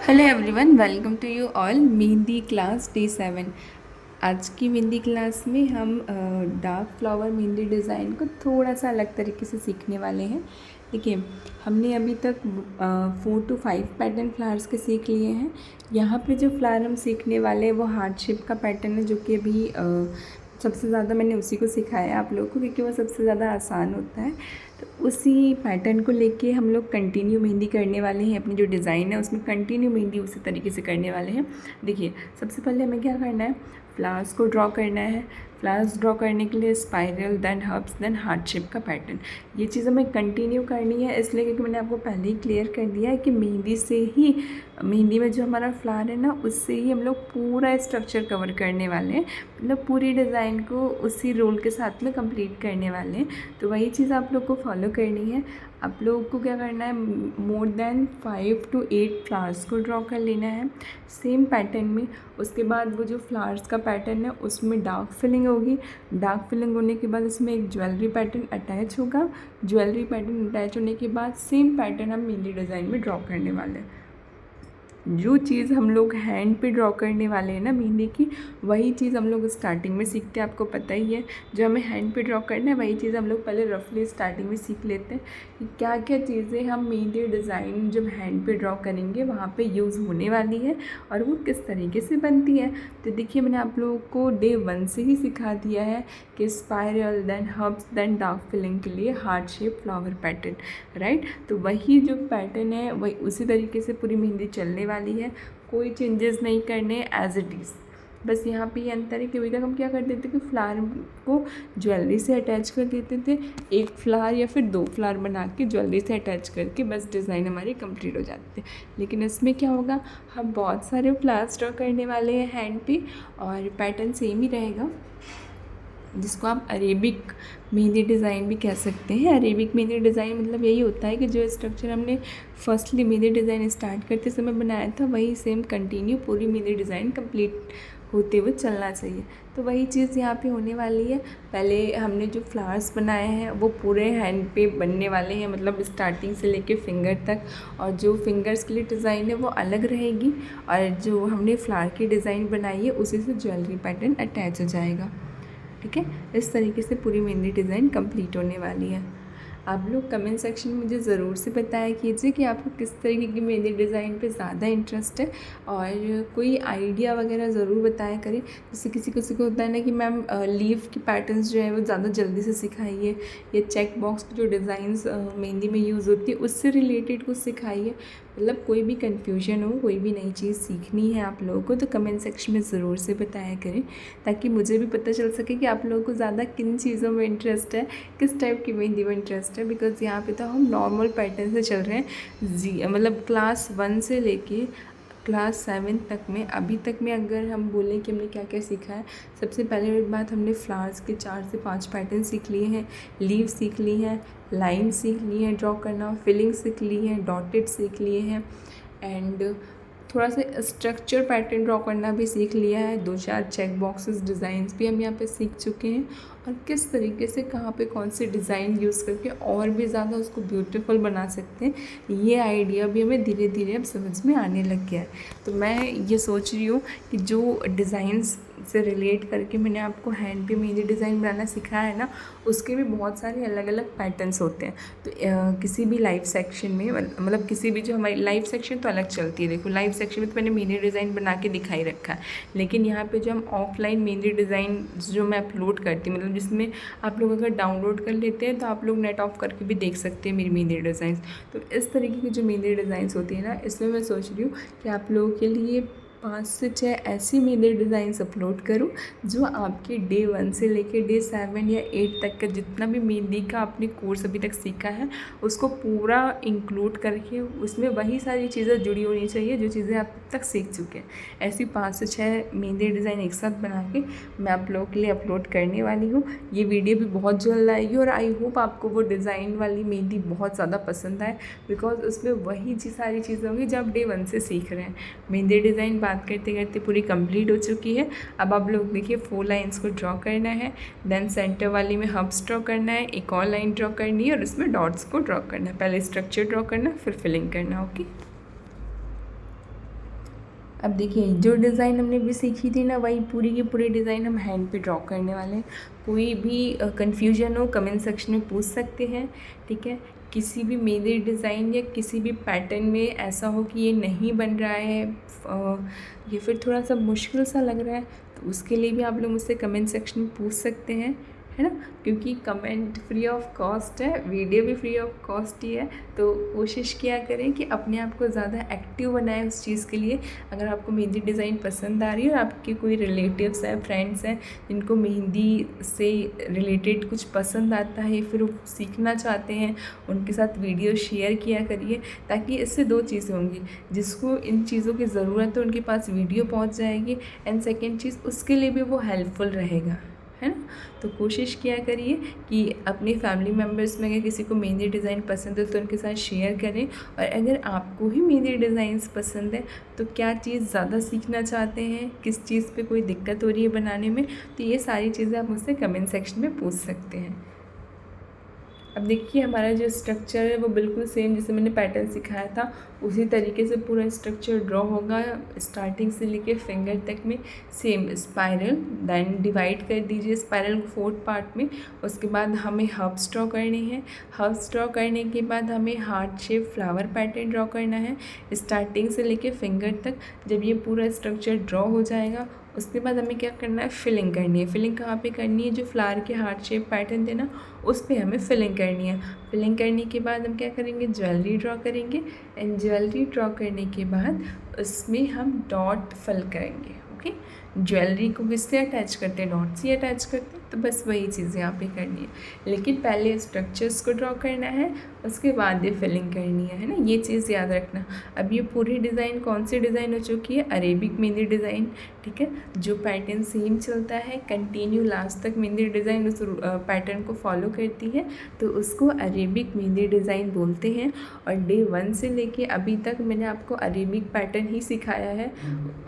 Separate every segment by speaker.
Speaker 1: Hello everyone, welcome to you all mehndi class day 7। आज की mehndi class में हम डार्क फ्लावर मेहंदी डिज़ाइन को थोड़ा सा अलग तरीके से सीखने वाले हैं। देखिए, हमने अभी तक 4 to 5 पैटर्न फ्लावर्स के सीख लिए हैं। यहाँ पे जो फ्लावर हम सीखने वाले हैं वो हार्ट शेप का पैटर्न है, जो कि अभी सबसे ज़्यादा मैंने उसी को सिखाया है आप लोगों को, क्योंकि वो सबसे ज़्यादा आसान होता है। तो उसी पैटर्न को लेके हम लोग कंटिन्यू मेहंदी करने वाले हैं। अपनी जो डिज़ाइन है उसमें कंटिन्यू मेहंदी उसी तरीके से करने वाले हैं। देखिए, सबसे पहले हमें क्या करना है, फ्लावर्स को ड्रॉ करना है। फ्लावर्स ड्रॉ करने के लिए spiral, then herbs, then heart shape का पैटर्न। ये चीज़ हमें कंटिन्यू करनी है, इसलिए क्योंकि मैंने आपको पहले ही क्लियर कर दिया है कि मेहंदी में जो हमारा फ्लावर है ना, उससे ही हम लोग पूरा स्ट्रक्चर कवर करने वाले हैं। मतलब पूरी डिज़ाइन को उसी रोल के साथ में कंप्लीट करने वाले हैं। तो वही चीज़ आप लोग को फॉलो करनी है। आप लोगों को क्या करना है, मोर देन 5 to 8 फ्लावर्स को ड्रॉ कर लेना है सेम पैटर्न में। उसके बाद वो जो फ्लावर्स का पैटर्न है उसमें डार्क फिलिंग होगी। डार्क फिलिंग होने के बाद उसमें एक ज्वेलरी पैटर्न अटैच होगा। ज्वेलरी पैटर्न अटैच होने के बाद सेम पैटर्न हम मेहंदी डिज़ाइन में ड्रॉ करने वाले हैं। जो चीज़ हम लोग हैंड पे ड्रॉ करने वाले हैं ना मेहंदी की, वही चीज़ हम लोग स्टार्टिंग में सीखते हैं। आपको पता ही है, जो हमें हैंड पे ड्रॉ करना है वही चीज़ हम लोग पहले रफली स्टार्टिंग में सीख लेते हैं कि क्या क्या चीज़ें हम मेहंदी डिज़ाइन जब हैंड पे ड्रॉ करेंगे वहाँ पे यूज़ होने वाली है और वो किस तरीके से बनती है। तो देखिए, मैंने आप लोगों को डे 1 से ही सिखा दिया है कि spiral, then herbs, then dark filling के लिए heart shape flower pattern, right. तो वही जो पैटर्न है वही उसी तरीके से पूरी मेहंदी चलने वाली है। कोई चेंजेस नहीं करने, एज इट इज़। बस यहाँ पे ये अंतर है कि अभी तक हम क्या करते थे कि फ्लावर को ज्वेलरी से अटैच कर देते थे। एक फ्लावर या फिर 2 फ्लावर बना के ज्वेलरी से अटैच करके बस डिज़ाइन हमारी कंप्लीट हो जाती है। लेकिन इसमें क्या होगा, हम बहुत सारे फ्लावर्स ड्रॉ करने वाले हैं हैंड पे और पैटर्न सेम ही रहेगा, जिसको आप अरेबिक मेहंदी डिज़ाइन भी कह सकते हैं। अरेबिक मेहंदी डिज़ाइन मतलब यही होता है कि जो स्ट्रक्चर हमने फर्स्टली मेहंदी डिज़ाइन स्टार्ट करते समय बनाया था वही सेम कंटिन्यू पूरी मेहंदी डिज़ाइन कंप्लीट होते हुए चलना चाहिए। तो वही चीज़ यहाँ पे होने वाली है। पहले हमने जो फ्लावर्स बनाए हैं वो पूरे हैंड पे बनने वाले हैं, मतलब स्टार्टिंग से लेके फिंगर तक। और जो फिंगर्स के लिए डिज़ाइन है वो अलग रहेगी और जो हमने फ्लावर की डिज़ाइन बनाई है उसी से ज्वेलरी पैटर्न अटैच हो जाएगा। ठीक है, इस तरीके से पूरी मेहंदी डिज़ाइन कंप्लीट होने वाली है। आप लोग कमेंट सेक्शन में मुझे ज़रूर से बताया कीजिए कि आपको किस तरीके की मेहंदी डिज़ाइन पे ज़्यादा इंटरेस्ट है, और कोई आइडिया वगैरह ज़रूर बताया करें। जैसे किसी को होता है ना कि मैम लीफ की पैटर्न्स जो है वो ज़्यादा जल्दी से सिखाइए, या चेक बॉक्स की जो डिज़ाइंस मेहंदी में यूज़ होती है उससे रिलेटेड कुछ सिखाइए। मतलब कोई भी कन्फ्यूजन हो, कोई भी नई चीज़ सीखनी है आप लोगों को, तो कमेंट सेक्शन में ज़रूर से बताया करें, ताकि मुझे भी पता चल सके कि आप लोगों को ज़्यादा किन चीज़ों में इंटरेस्ट है, किस टाइप की मेहंदी में इंटरेस्ट है। बिकॉज़ यहाँ पे तो हम नॉर्मल पैटर्न से चल रहे हैं, मतलब क्लास 1 से लेके क्लास 7 तक में। अभी तक में अगर हम बोलें कि हमने क्या क्या सीखा है, सबसे पहले बात, हमने फ्लावर्स के 4 से 5 पैटर्न सीख लिए हैं, लीव सीख ली हैं, लाइन सीख ली हैं ड्रॉ करना, फिलिंग सीख ली है, डॉटेड सीख लिए हैं, एंड थोड़ा सा स्ट्रक्चर पैटर्न ड्रॉ करना भी सीख लिया है। 2-4 चेक बॉक्सेस डिज़ाइंस भी हम यहाँ पे सीख चुके हैं, और किस तरीके से कहाँ पे कौन से डिज़ाइन यूज़ करके और भी ज़्यादा उसको ब्यूटीफुल बना सकते हैं, ये आइडिया भी हमें धीरे धीरे अब समझ में आने लग गया है। तो मैं ये सोच रही हूँ कि जो डिज़ाइंस से रिलेट करके मैंने आपको हैंड पे मेहंदी डिज़ाइन बनाना सिखाया है ना, उसके भी बहुत सारे अलग अलग पैटर्न्स होते हैं। तो किसी भी लाइव सेक्शन में, मतलब किसी भी, जो हमारी लाइव सेक्शन तो अलग चलती है, देखो लाइव सेक्शन में तो मैंने मेहंदी डिज़ाइन बना के दिखाई रखा है, लेकिन यहाँ पे जो हम ऑफलाइन मेहंदी डिज़ाइन जो मैं अपलोड करती हूँ, मतलब जिसमें आप लोग अगर डाउनलोड कर लेते हैं तो आप लोग नेट ऑफ करके भी देख सकते हैं मेरी मेहंदी डिज़ाइंस। तो इस तरीके की जो मेहंदी डिज़ाइंस होती है ना, इसमें मैं सोच रही हूँ कि आप लोगों के लिए 5 से 6 ऐसी मेहंदी डिज़ाइंस अपलोड करूँ जो आपके डे 1 से लेकर डे 7 या 8 तक का जितना भी मेहंदी का आपने कोर्स अभी तक सीखा है उसको पूरा इंक्लूड करके उसमें वही सारी चीज़ें जुड़ी होनी चाहिए जो चीज़ें आप अब तक सीख चुके हैं। ऐसी 5 से 6 मेहंदी डिज़ाइन एक साथ बना के मैं आप लोगों के लिए अपलोड करने वाली हूँ। ये वीडियो भी बहुत जल्द आएगी, और आई होप आपको वो डिज़ाइन वाली मेहंदी बहुत ज़्यादा पसंद आए, बिकॉज उसमें वही सारी चीज़ें होंगी जो आप डे 1 से सीख रहे हैं। मेहंदी डिज़ाइन बात करते करते पूरी कंप्लीट हो चुकी है। अब आप लोग देखिए, 4 लाइंस को ड्रॉ करना है, देन सेंटर वाली में हब्स ड्रॉ करना है, एक और लाइन ड्रॉ करनी है और उसमें डॉट्स को ड्रॉ करना है। पहले स्ट्रक्चर ड्रॉ करना, फिर फिलिंग करना। ओके, अब देखिए जो डिज़ाइन हमने भी सीखी थी ना, वही पूरी की पूरी डिज़ाइन हम हैंड पे ड्रॉ करने वाले हैं। कोई भी कन्फ्यूजन हो कमेंट सेक्शन में पूछ सकते हैं, ठीक है। किसी भी मेहंदी डिज़ाइन या किसी भी पैटर्न में ऐसा हो कि ये नहीं बन रहा है या फिर थोड़ा सा मुश्किल सा लग रहा है, तो उसके लिए भी आप लोग मुझसे कमेंट सेक्शन में पूछ सकते हैं, है ना। क्योंकि कमेंट फ्री ऑफ कॉस्ट है, वीडियो भी फ्री ऑफ कॉस्ट ही है। तो कोशिश किया करें कि अपने आप को ज़्यादा एक्टिव बनाएं उस चीज़ के लिए। अगर आपको मेहंदी डिज़ाइन पसंद आ रही है और आपके कोई रिलेटिव्स हैं, फ्रेंड्स हैं जिनको मेहंदी से रिलेटेड कुछ पसंद आता है, फिर वो सीखना चाहते हैं, उनके साथ वीडियो शेयर किया करिए। ताकि इससे दो चीज़ें होंगी, जिसको इन चीज़ों की ज़रूरत है उनके पास वीडियो पहुंच जाएगी, एंड सेकेंड चीज़ उसके लिए भी वो हेल्पफुल रहेगा, है ना। तो कोशिश किया करिए कि अपनी फैमिली मेम्बर्स में अगर किसी को मेहंदी डिज़ाइन पसंद है तो उनके साथ शेयर करें। और अगर आपको ही मेहंदी डिज़ाइंस पसंद है तो क्या चीज़ ज़्यादा सीखना चाहते हैं, किस चीज़ पे कोई दिक्कत हो रही है बनाने में, तो ये सारी चीज़ें आप मुझसे कमेंट सेक्शन में पूछ सकते हैं। अब देखिए हमारा जो स्ट्रक्चर है वो बिल्कुल सेम जैसे मैंने पैटर्न सिखाया था उसी तरीके से पूरा स्ट्रक्चर ड्रॉ होगा। स्टार्टिंग से लेके फिंगर तक में सेम स्पाइरल, देन डिवाइड कर दीजिए स्पाइरल को 4 पार्ट में। उसके बाद हमें हर्ब्स ड्रॉ करने हैं। हर्ब्स ड्रॉ करने के बाद हमें heart shape flower pattern draw करना है स्टार्टिंग से लेके फिंगर तक। जब ये पूरा स्ट्रक्चर ड्रॉ हो जाएगा उसके बाद हमें क्या करना है, फिलिंग करनी है। फिलिंग कहाँ पे करनी है, जो फ्लावर के हार्ट शेप पैटर्न थे ना उस पर हमें फिलिंग करनी है। फिलिंग करने के बाद हम क्या करेंगे, ज्वेलरी ड्रॉ करेंगे, एंड ज्वेलरी ड्रॉ करने के बाद उसमें हम डॉट फिल करेंगे। ओके, ज्वेलरी को किससे अटैच करते हैं, डॉट से अटैच करते हैं। तो बस वही चीज़ यहाँ पे करनी है, लेकिन पहले स्ट्रक्चर्स को ड्रॉ करना है उसके बाद ये फिलिंग करनी है ना, ये चीज़ याद रखना। अब ये पूरी डिज़ाइन कौन सी डिज़ाइन हो चुकी है, अरेबिक मेहंदी डिज़ाइन, ठीक है। जो पैटर्न सेम चलता है कंटिन्यू लास्ट तक मेहंदी डिज़ाइन उस पैटर्न को फॉलो करती है, तो उसको अरेबिक मेहंदी डिज़ाइन बोलते हैं। और डे 1 से लेके अभी तक मैंने आपको अरेबिक पैटर्न ही सिखाया है।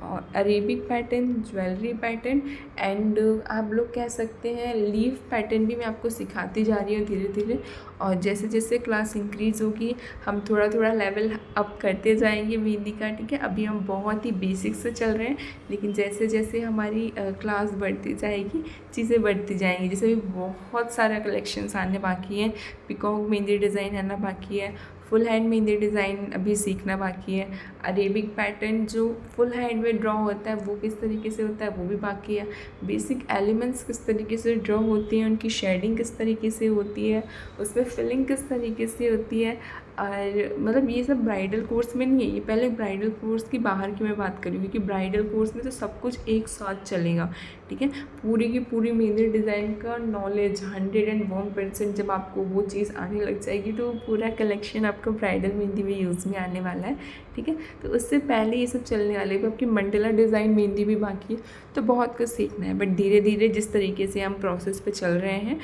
Speaker 1: और Arabic pattern, jewellery pattern, and आप लोग कह सकते हैं लीफ पैटर्न भी मैं आपको सिखाती जा रही हूँ धीरे धीरे। और जैसे जैसे क्लास इंक्रीज़ होगी हम थोड़ा थोड़ा लेवल अप करते जाएंगे मेहंदी का, ठीक है। अभी हम बहुत ही बेसिक से चल रहे हैं, लेकिन जैसे जैसे हमारी क्लास बढ़ती जाएगी चीज़ें बढ़ती जाएंगी। जैसे भी बहुत सारा कलेक्शंस आने बाकी हैं, पिकॉक मेहंदी डिज़ाइन आना बाकी है, फुल हैंड मेहंदी डिज़ाइन अभी सीखना बाकी है, अरेबिक पैटर्न जो फुल हैंड में ड्रॉ होता है वो किस तरीके से होता है वो भी बाकी है, बेसिक एलिमेंट्स किस तरीके से ड्रॉ होती हैं, उनकी शेडिंग किस तरीके से होती है, उसमें फिलिंग किस तरीके से होती है। और मतलब ये सब ब्राइडल कोर्स में नहीं है, ये पहले ब्राइडल कोर्स की बाहर की मैं बात करूँ, क्योंकि ब्राइडल कोर्स में तो सब कुछ एक साथ चलेगा, ठीक है। पूरी की पूरी मेहंदी डिज़ाइन का नॉलेज 101% जब आपको वो चीज़ आने लग जाएगी तो पूरा कलेक्शन आपका ब्राइडल मेहंदी में यूज़ में आने वाला है, ठीक है। तो उससे पहले ये सब चलने वाले है। आपकी मंडला डिज़ाइन मेहंदी भी बाकी है, तो बहुत कुछ सीखना है। बट धीरे धीरे जिस तरीके से हम प्रोसेस पे चल रहे हैं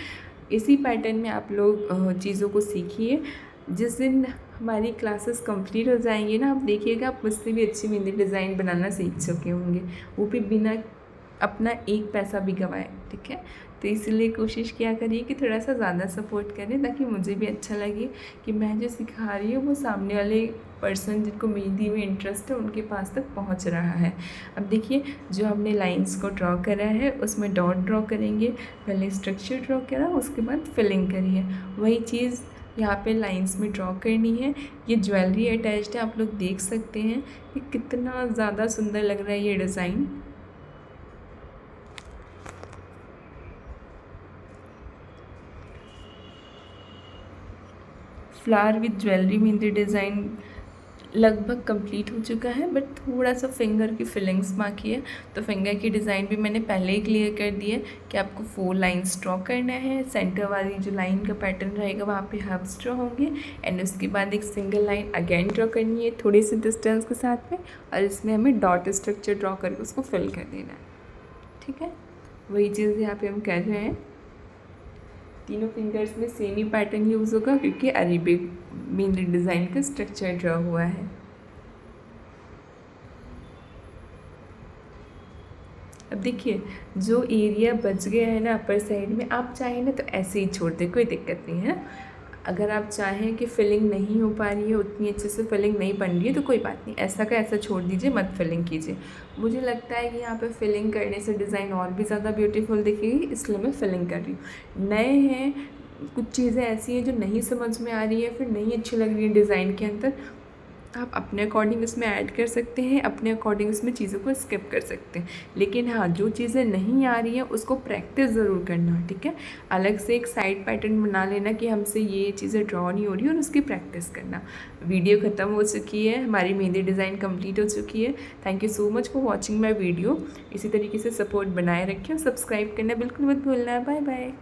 Speaker 1: इसी पैटर्न में आप लोग चीज़ों को सीखिए। जिस दिन हमारी क्लासेस कंप्लीट हो जाएंगी ना, आप देखिएगा आप मुझसे भी अच्छी मेहंदी डिज़ाइन बनाना सीख चुके होंगे, वो भी बिना अपना एक पैसा भी गवाए, ठीक है। तो इसलिए कोशिश किया करिए कि थोड़ा सा ज़्यादा सपोर्ट करें, ताकि मुझे भी अच्छा लगे कि मैं जो सिखा रही हूँ वो सामने वाले पर्सन जिनको मेहंदी में इंटरेस्ट है उनके पास तक पहुँच रहा है। अब देखिए जो हमने लाइंस को ड्रॉ करा है उसमें डॉट ड्रॉ करेंगे, पहले स्ट्रक्चर ड्रॉ करा उसके बाद फिलिंग करिए, वही चीज़ यहाँ पे लाइंस में ड्रॉ करनी है। ये ज्वेलरी अटैच्ड है, आप लोग देख सकते हैं कि कितना ज़्यादा सुंदर लग रहा है ये design. Flower with jewellery mehndi design लगभग कंप्लीट हो चुका है, बट थोड़ा सा फिंगर की फिलिंग्स बाकी है। तो फिंगर की डिज़ाइन भी मैंने पहले ही क्लियर कर दी है कि आपको 4 लाइंस ड्रॉ करना है। सेंटर वाली जो लाइन का पैटर्न रहेगा वहाँ पे हर्ब्स ड्रॉ होंगे, एंड उसके बाद एक सिंगल लाइन अगेन ड्रॉ करनी है थोड़ी सी डिस्टेंस के साथ में, और इसमें हमें डॉट स्ट्रक्चर ड्रॉ करके उसको फिल कर देना है, ठीक है। वही चीज़ यहाँ पर हम कर रहे हैं। तीनों फिंगर्स में सेम ही पैटर्न यूज़ होगा क्योंकि अरेबिक मेहंदी डिज़ाइन का स्ट्रक्चर ड्रॉ हुआ है। अब देखिए जो एरिया बच गया है ना अपर साइड में, आप चाहें ना तो ऐसे ही छोड़ दें, कोई दिक्कत नहीं है। अगर आप चाहें कि फिलिंग नहीं हो पा रही है, उतनी अच्छे से फिलिंग नहीं बन रही है, तो कोई बात नहीं, ऐसा का ऐसा छोड़ दीजिए, मत फिलिंग कीजिए। मुझे लगता है कि यहाँ पे फिलिंग करने से डिज़ाइन और भी ज़्यादा ब्यूटीफुल दिखेगी, इसलिए मैं फिलिंग कर रही हूँ। नए हैं, कुछ चीज़ें ऐसी हैं जो नहीं समझ में आ रही है, फिर नहीं अच्छी लग रही है डिज़ाइन के अंदर, आप अपने अकॉर्डिंग इसमें ऐड कर सकते हैं, अपने अकॉर्डिंग इसमें चीज़ों को स्किप कर सकते हैं। लेकिन हाँ, जो चीज़ें नहीं आ रही हैं उसको प्रैक्टिस ज़रूर करना, ठीक है। अलग से एक साइड पैटर्न बना लेना कि हमसे ये चीज़ें ड्रॉ नहीं हो रही, और उसकी प्रैक्टिस करना। वीडियो ख़त्म हो चुकी है, हमारी मेहंदी डिज़ाइन कंप्लीट हो चुकी है। Thank you so much for watching my video. इसी तरीके से सपोर्ट बनाए रखें और सब्सक्राइब करना बिल्कुल मत भूलना। Bye bye.